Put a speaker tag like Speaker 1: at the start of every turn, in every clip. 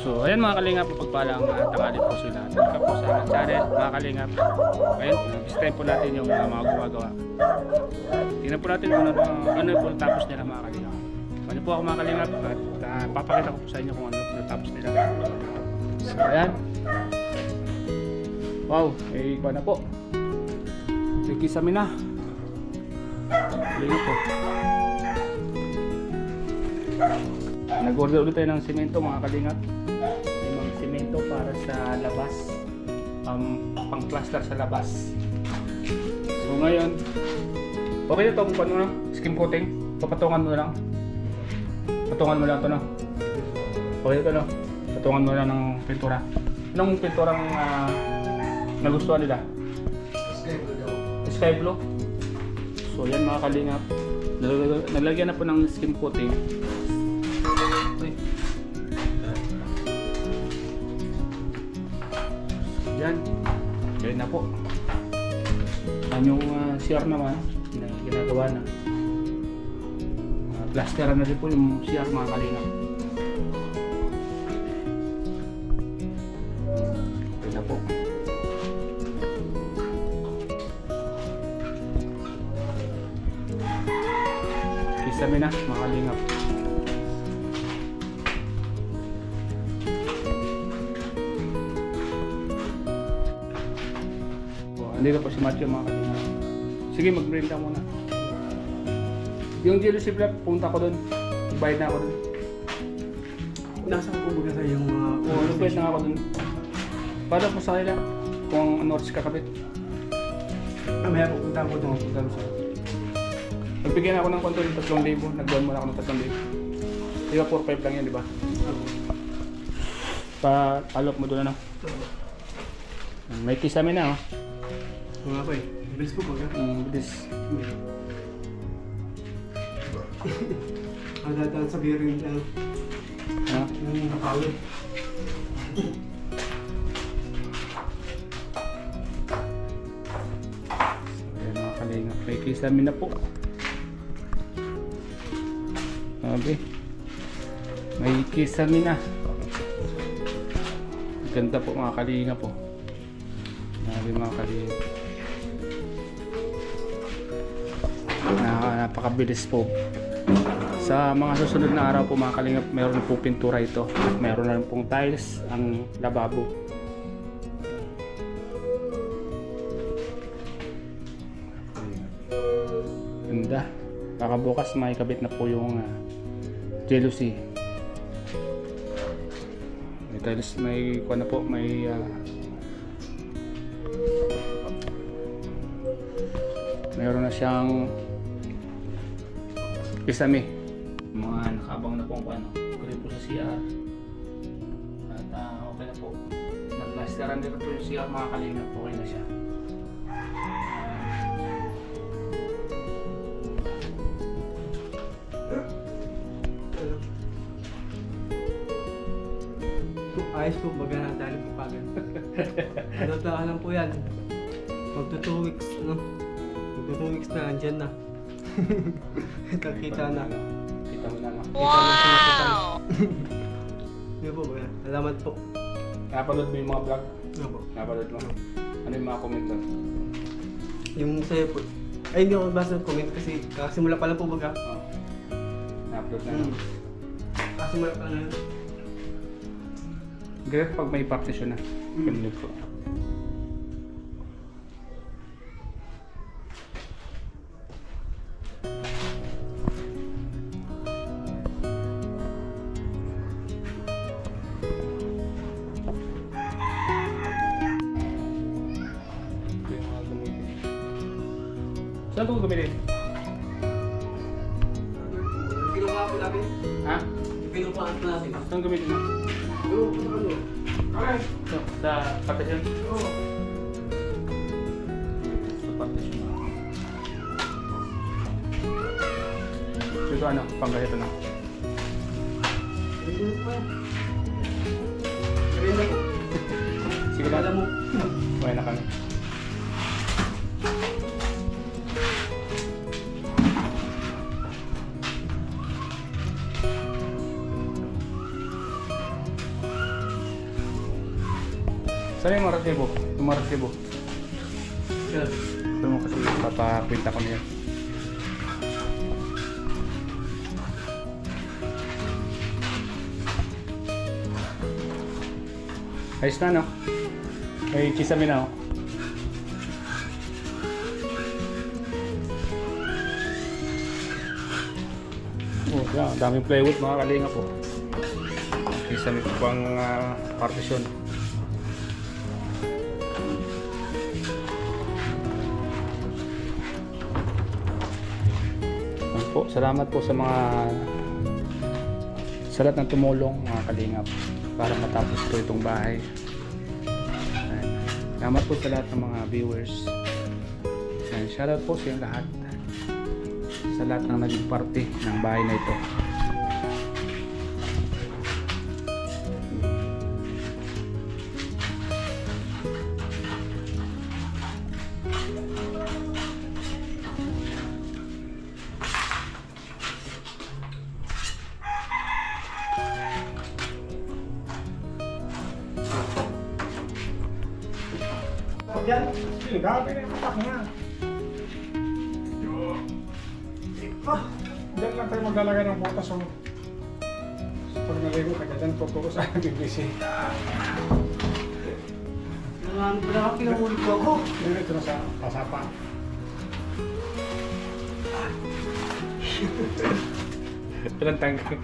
Speaker 1: So ayan mga kalingap, pagpalang tanghali po sila. Welcome po sa aking channel mga kalingap. Ngayon, bisitahin po natin yung mga gumagawa. Tingnan po natin kung ano po natapos nila mga kalingap. Ano po ako mga kalingap at papakita ko po sa inyo kung ano natapos nila. So ayan. Wow, iba na po. Sikisami na. Kalingap po. Nag-order ulit tayo ng simento mga kalingap. May mga simento para sa labas, pang-plaster sa labas. So ngayon, okay na ito kung paano na, skim coating. Papatungan mo na lang. Patungan mo lang ito no. Okay ito no. Patungan mo lang ng pintura. Anong pinturang nagustuhan nila? Sky blue. So yan mga kalingap. Nalagyan na po ng skim coating. Yan. Yan na po. Yung CR naman na ginagawa na. Plasteran na rin po yung CR mga kalingap. Okay na po. Kisame na mga kalingap. Andito po si Matthew mga kalingap. Sige, mag-brain ka muna. Yung jealousy flap, punta ko dun. Bayad na ako dun.
Speaker 2: Nasa ko ba sa yung mga...
Speaker 1: Oo, request na ako dun. Para po sa kanila kung ano oras kakabit.
Speaker 2: Mamaya pupunta ko doon.
Speaker 1: Punta ko sa... Nagbigyan ako ng konto yung 3,000. Nag-down muna ako ng 3,000. Di ba 4,500 lang yan, di ba? Pa-alok mo doon ano. May kisame na oh.
Speaker 2: Mga ko eh. Bilis po ba?
Speaker 1: Bilis.
Speaker 2: Ang dadaan sa bearing
Speaker 1: Ha?
Speaker 2: yung nakawin.
Speaker 1: Ayan mga kalingap. May kisame na po. Sabi. May kisame na. Ganda po mga kalingap po. Sabi mga kalingap. Napakabilis po. Sa mga susunod na araw po mga kalingap, mayroon po pintura ito at mayroon na rin pong tiles ang lababo. Ganda. Baka bukas may kabit na po yung jealousy. May tiles, may kuha na po, may mayroon na siyang kisame. Mga nakabang na po ang ano, kunin po sa CR. At okay na po. Nag-plasteran din po yung CR mga kalingap. Okay na siya.
Speaker 2: Ayos po, baga nadali po kagad. Ano lang po yan. Magto 2 weeks, no? Magto 2 weeks na, andyan na. Kita na.
Speaker 1: Kita mo na no?
Speaker 2: Wow! Hindi po ba? Salamat po.
Speaker 1: Napanood mo yung mga vlog?
Speaker 2: Ano po?
Speaker 1: Napanood mo? Ano yung mga comment doon?
Speaker 2: Yung sa'yo po. Ay, hindi ako basta ng comment kasi kasimula pa lang po baga.
Speaker 1: Oh. Na-upload na no?
Speaker 2: Kasimula pa lang.
Speaker 1: Ganyan pag may partition na. Pinunod ko. Saan ito gamitin?
Speaker 2: Pinuha po natin.
Speaker 1: Ha?
Speaker 2: Pinuha po natin.
Speaker 1: Saan gamitin na?
Speaker 2: Oo, ano?
Speaker 1: Okay. So, sa partition?
Speaker 2: Oo.
Speaker 1: Sa partition. Ito ano? Panggahito na.
Speaker 2: Pinuha po. Sabihin na po.
Speaker 1: Sige na.
Speaker 2: Alam mo.
Speaker 1: Okay na kami. Saan yung mga resibo? Yung mga resibo.
Speaker 2: Sir.
Speaker 1: Ito mo kasi papakwenta ko niya. Ayos na, no? May kisame na, oh. Oh, yeah, daming plywood mga kalinga po. Kisame po pang partition. Po, salamat po sa lahat ng tumulong mga kalingap para matapos po itong bahay. Ayan. Salamat po sa lahat ng mga viewers. Ayan. Shoutout po sa yung lahat, sa lahat ng naging parte ng bahay na ito.
Speaker 2: Yan.
Speaker 3: Gabi na yung patak niya. Diyan lang tayo maglalagay ng butas. So, pag naligo ka dyan, tuturo sa BBC.
Speaker 2: Pinahuli ko ako.
Speaker 3: Dito na sa pasapa.
Speaker 1: Walang tanggal.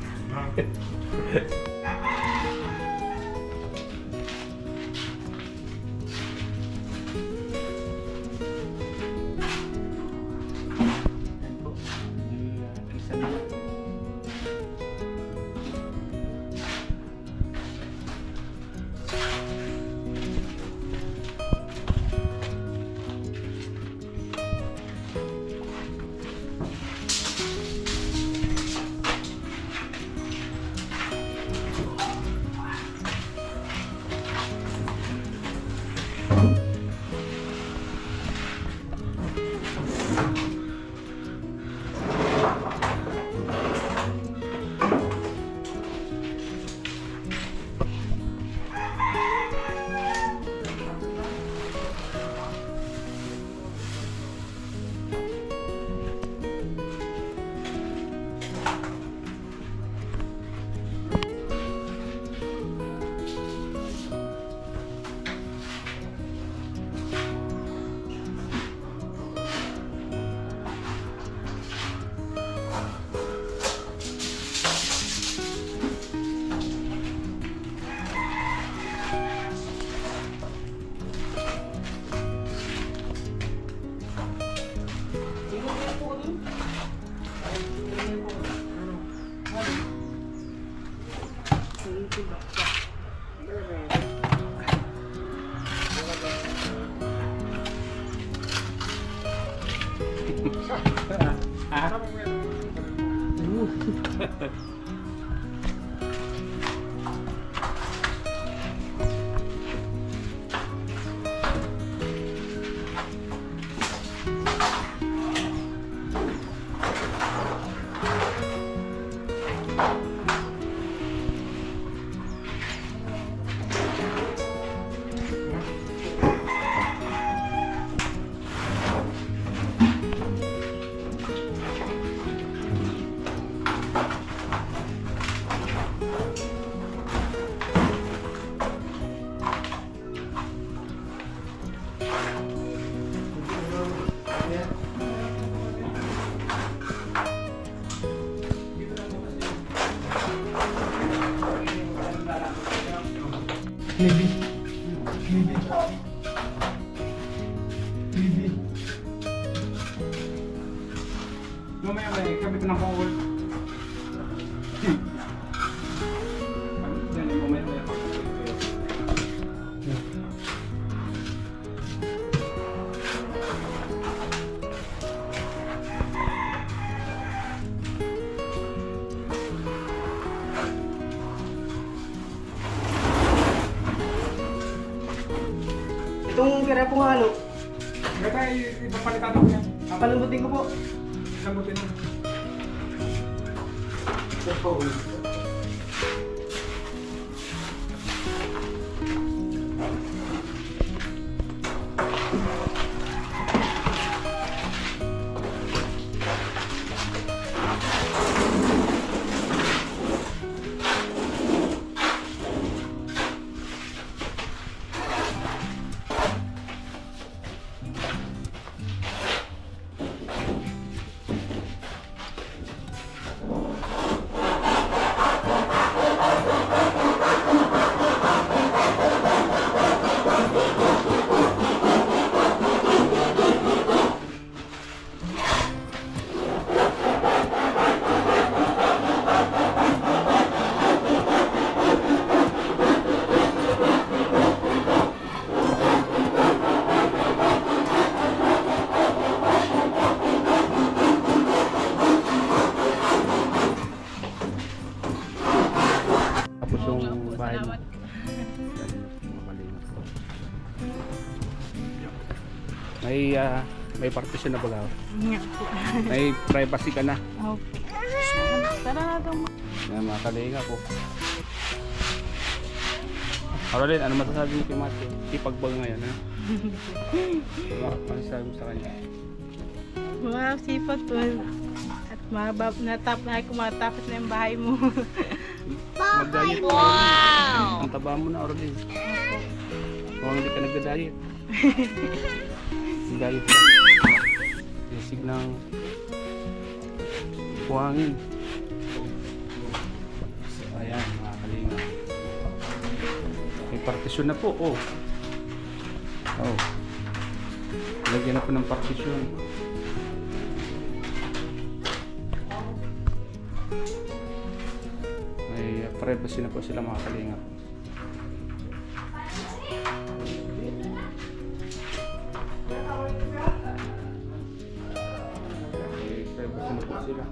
Speaker 2: Bibi. Bibi. Bibi.
Speaker 3: Mamaya may kabit ng kawal. Yan yung mamaya may
Speaker 2: Itong kira pong halo,
Speaker 3: Gata, ipapalitan ako yan.
Speaker 2: papalambutin ko po.
Speaker 3: Lambutin mo.
Speaker 1: Makalingap po. May partition na ba daw?
Speaker 4: Nga po.
Speaker 1: May privacy ka na.
Speaker 4: Opo. Talagang
Speaker 1: Yan mga kalingap po. Caroline, ano masasabi mo kay Mate? Ipagbag ngayon, ha? Ano masasabi mo sa kanya?
Speaker 4: mga sipot po. At matapos na yung bahay mo.
Speaker 1: Mag-diet ka. Wow! Ang taba mo na, Caroline.
Speaker 4: Opo.
Speaker 1: Kung hindi ka nagda-diet. Diet ka. Isig ng buhangin. So, ayan, mga kalingap. May partisyon na po, oh. Oh. Lagyan na po ng partisyon. May privacy na po sila mga kalingap. May privacy na po sila.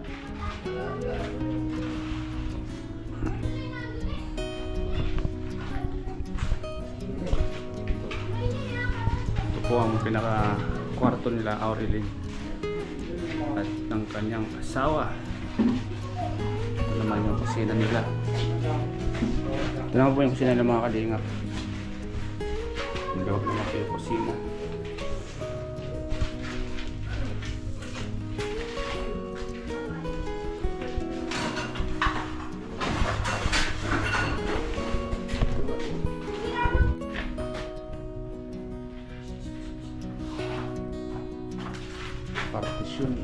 Speaker 1: Ito po ang pinaka kwarto nila, Aurelien, at ng kanyang asawa. Ito naman yung kusina nila. Ito naman po yung kusina ng mga kalingap. Ang loob naman po yung kusina. Partisyon.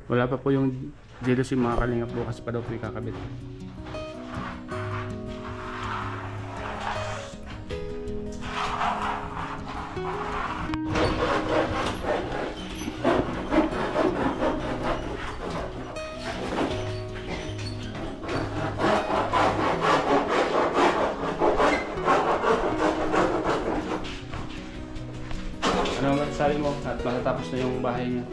Speaker 1: Wala pa po yung jealousy mga kalingap, bukas pa daw po ikakabit. Ano ang masasabi mo at matatapos na yung bahay niya?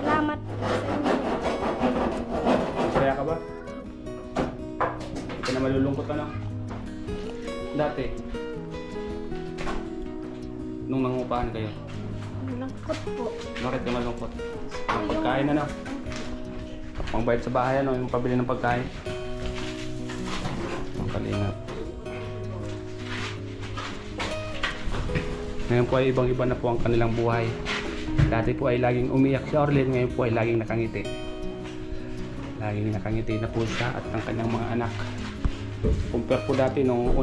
Speaker 5: Salamat po sa inyo.
Speaker 1: Masaya ka ba? Hindi ka na malulungkot ano? Dati, nung nangungupahan kayo,
Speaker 5: Malungkot po.
Speaker 1: bakit ka malungkot? Ang pagkain ano? Pangbayad sa bahay ano? Yung pabili ng pagkain? Ang kalingap. Ngayon po ay ibang-iba na po ang kanilang buhay. Dati po ay laging umiyak si Aurelien, ngayon po ay laging nakangiti. Laging nakangiti na po siya at ang kanyang mga anak. Compare po dati nung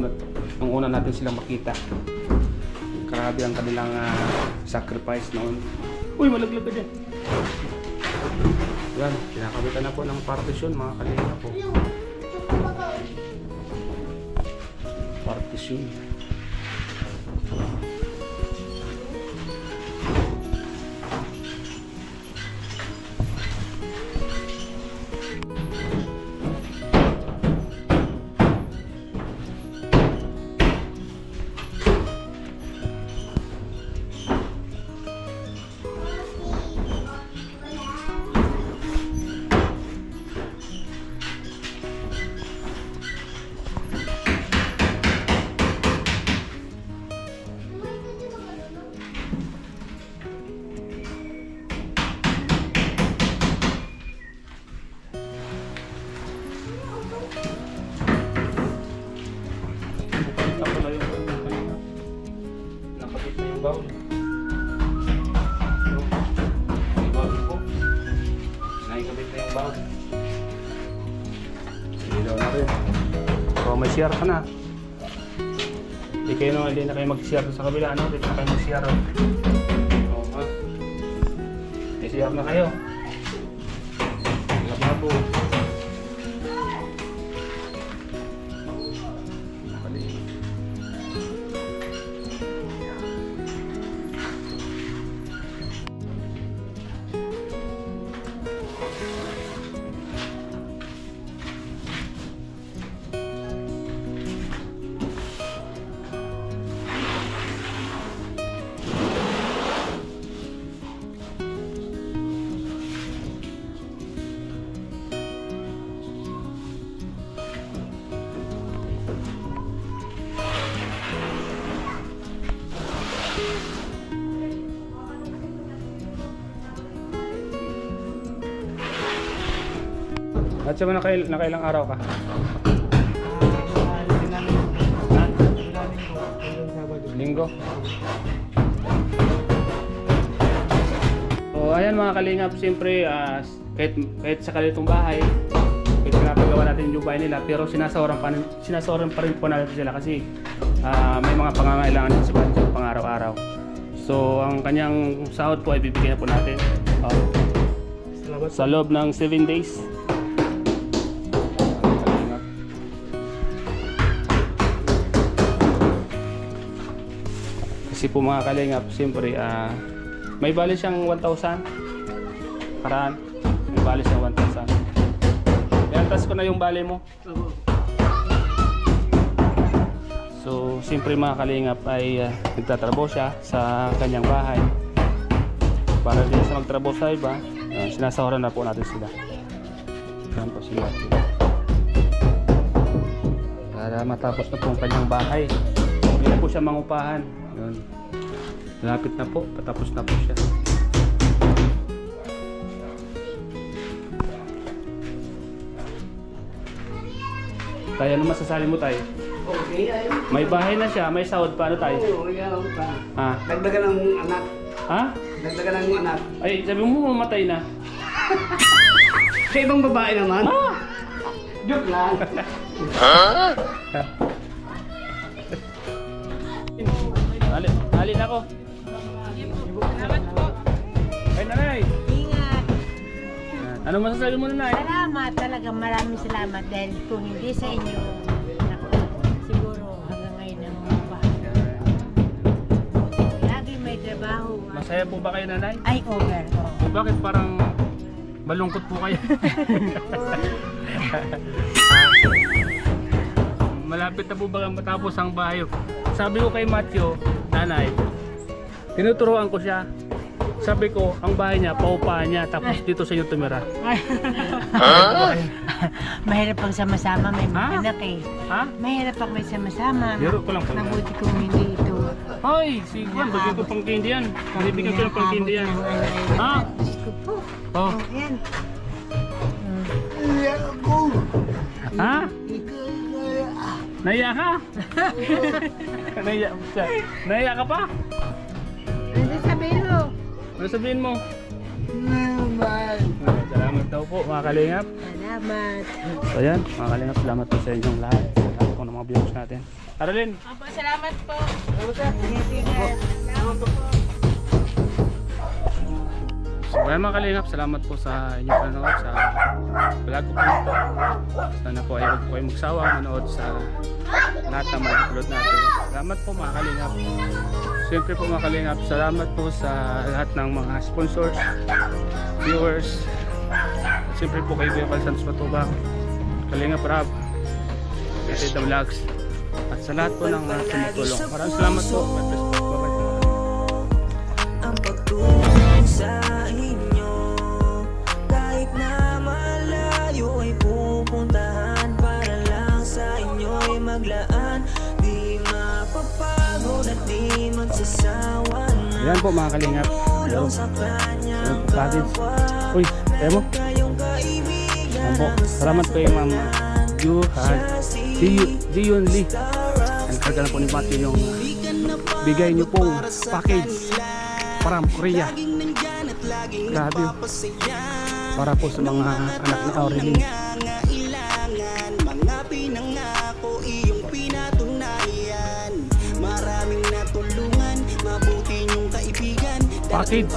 Speaker 1: una natin silang makita. Grabe ang kanilang sacrifice noon. Uy, malaglag ka dyan. Yan, kinakabitan na po ng partition mga kalingap po. Partition. Nakapit na yung bawl. Yung bawl po. Nakikabit na yung bawl. Hindi daw na rin. So may share ka na. Hindi na kayo mag-share sa kabila. Ano? Hindi na kayo mag-share. Oo nga. May share na kayo. Wala po. At saka nakailang araw ka? Linggo. So ayan mga kalingap, siyempre kahit sa kalitong bahay, kahit pinapagawa natin yung bahay nila, pero sinasawaran pa rin po natin sila kasi may mga pangangailangan din si Banjo pang araw-araw. So ang kanyang sahod po ay bibigyan na po natin sa loob ng 7 days. Kasi po mga kalingap, siyempre may bali siyang 1,000 karaan, may bali siyang 1,000. Iantas ko na yung bali mo. So siyempre mga kalingap ay nagtatrabaho siya sa kanyang bahay para din sa magtrabaho sa iba. Sinasawaran na po natin sila. Yan po sila para matapos na po ang kanyang bahay. Hindi na po siya mangupahan. Yun. Lapit na po, patapos na po siya. Tayo, ano masasali mo tayo?
Speaker 2: Okay, ayun.
Speaker 1: May bahay na siya, may sahod pa, ano tayo?
Speaker 2: Oo, ayaw pa.
Speaker 1: Ha?
Speaker 2: Dagdagan ng anak.
Speaker 1: Ha?
Speaker 2: Dagdagan ng anak.
Speaker 1: Ay, sabi mo mamatay na.
Speaker 2: Sa ibang babae naman. Joke lang.
Speaker 1: Alin ako.
Speaker 4: Salamat po.
Speaker 1: Ay, nanay.
Speaker 5: Ingat.
Speaker 1: Ano masasabi mo, nanay?
Speaker 5: Salamat talaga. Maraming salamat dahil kung hindi sa inyo, naku, siguro hanggang ngayon ang buhay. Lagi may trabaho.
Speaker 1: Masaya po ba kayo, nanay?
Speaker 5: Ay, over. Oh.
Speaker 1: O bakit parang malungkot po kayo? Malapit na po ba matapos ang bahay? Sabi ko kay Matthew, nanay, tinuturuan ko siya. Sabi ko, ang bahay niya, paupahan niya, tapos dito sa inyo tumira.
Speaker 5: Mahirap pang sama-sama, may mga
Speaker 1: Ha?
Speaker 5: anak eh.
Speaker 1: Ha?
Speaker 5: Mahirap pang may sama-sama.
Speaker 1: Biro ko lang po.
Speaker 5: Mabuti kung hindi ito.
Speaker 1: Hoy, si Juan, bagay ko pang candy yan. Bibigyan ko ng pang candy yan. Ha?
Speaker 5: Diyos ko po.
Speaker 1: Oh.
Speaker 5: Oh, yan.
Speaker 1: Ha? Naiya ka? Naiya ka pa?
Speaker 5: Ano sabihin mo?
Speaker 1: Ano sabihin mo? Salamat daw po mga kalingap.
Speaker 5: Salamat.
Speaker 1: So yan, mga kalingap, salamat po sa inyong lahat. Salamat po ng mga viewers natin. Aralyn,
Speaker 4: Opo, salamat po.
Speaker 1: so yan mga kalingap, salamat po sa inyong panonood sa vlog ko po ito. Sana po ay huwag po kayo magsawang manood sa lahat ng mga upload natin. Salamat po mga kalingap. Siyempre po mga kalingap, salamat po sa lahat ng mga sponsors, viewers. Siyempre po kay Kuya Val Santos Matubang, Kalingap Rab, Tita Vlogs, at sa lahat po ng tumutulong. Maraming salamat po. God bless po. Bye-bye po.
Speaker 6: Ang pagtulong sa inyo, kahit na malayo ay pupuntahan para lang sa inyo ay maglaan. Di mapapagod at di magsasawa na
Speaker 1: Ayan po mga kalingap. Hello.
Speaker 6: sa kanyang
Speaker 1: Package. Uy, kaya mo?
Speaker 6: kayong kaibigan.
Speaker 1: Ayan po. Salamat po yung Ma'am Jion Lee. Nagkarga na po ni Matthew yung bigay niyo pong package from Korea. Grabe. Para po sa mga anak ni Aurelien.
Speaker 6: Nangangailangan, mga pinangako iyong pinatunayan. Maraming natulungan, mabuti niyong kaibigan.
Speaker 1: Package.